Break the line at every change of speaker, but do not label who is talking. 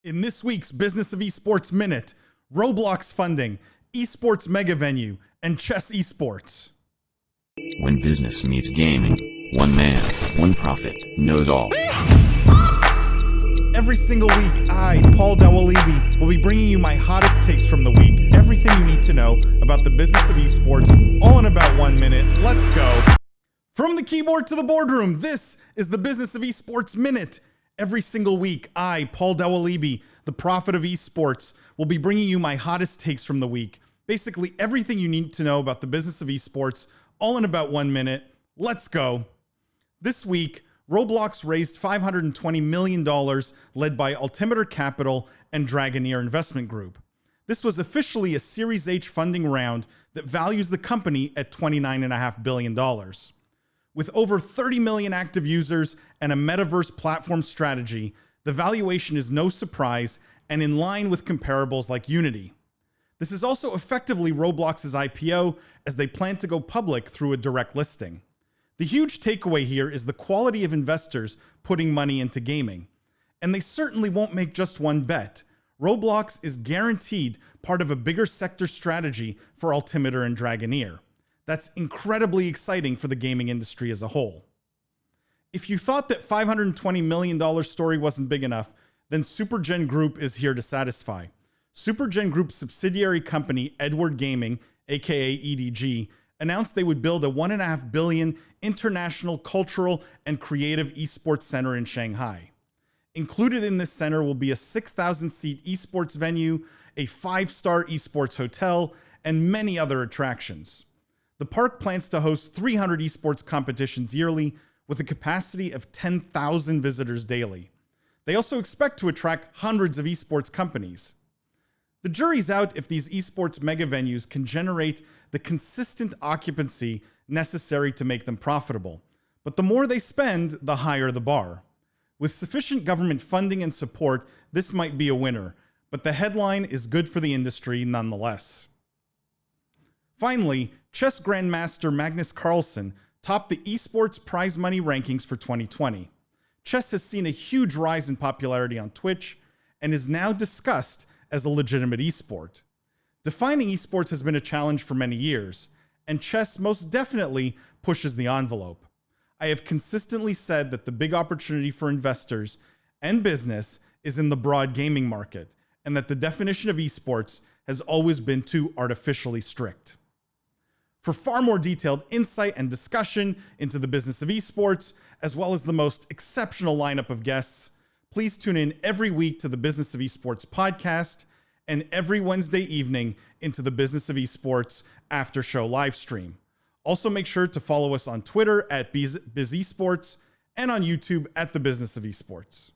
In this week's Business of Esports Minute, Roblox Funding, Esports Mega-Venue, and Chess Esports.
When business meets gaming, one man, one profit, knows all.
Every single week, I, Paul Dawalibi, will be bringing you my hottest takes from the week, everything you need to know about the business of esports, all in about 1 minute. Let's go. From the keyboard to the boardroom, this is the Business of Esports Minute. Every single week, I, Paul Dawalibi, the prophet of esports, will be bringing you my hottest takes from the week. Basically, everything you need to know about the business of esports, all in about 1 minute. Let's go. This week, Roblox raised $520 million, led by Altimeter Capital and Dragoneer Investment Group. This was officially a Series H funding round that values the company at $29.5 billion. With over 30 million active users and a metaverse platform strategy, the valuation is no surprise and in line with comparables like Unity. This is also effectively Roblox's IPO, as they plan to go public through a direct listing. The huge takeaway here is the quality of investors putting money into gaming. And they certainly won't make just one bet. Roblox is guaranteed part of a bigger sector strategy for Altimeter and Dragoneer. That's incredibly exciting for the gaming industry as a whole. If you thought that $520 million story wasn't big enough, then SuperGen Group is here to satisfy. SuperGen Group's subsidiary company, Edward Gaming, aka EDG, announced they would build a $1.5 billion international cultural and creative esports center in Shanghai. Included in this center will be a 6,000-seat esports venue, a 5-star esports hotel, and many other attractions. The park plans to host 300 esports competitions yearly with a capacity of 10,000 visitors daily. They also expect to attract hundreds of esports companies. The jury's out if these esports mega venues can generate the consistent occupancy necessary to make them profitable. But the more they spend, the higher the bar. With sufficient government funding and support, this might be a winner, but the headline is good for the industry nonetheless. Finally, chess grandmaster Magnus Carlsen topped the esports prize money rankings for 2020. Chess has seen a huge rise in popularity on Twitch and is now discussed as a legitimate esport. Defining esports has been a challenge for many years, and chess most definitely pushes the envelope. I have consistently said that the big opportunity for investors and business is in the broad gaming market, and that the definition of esports has always been too artificially strict. For far more detailed insight and discussion into the business of esports, as well as the most exceptional lineup of guests, please tune in every week to the Business of Esports podcast and every Wednesday evening into the Business of Esports after show live stream. Also make sure to follow us on Twitter at BizEsports and on YouTube at the Business of Esports.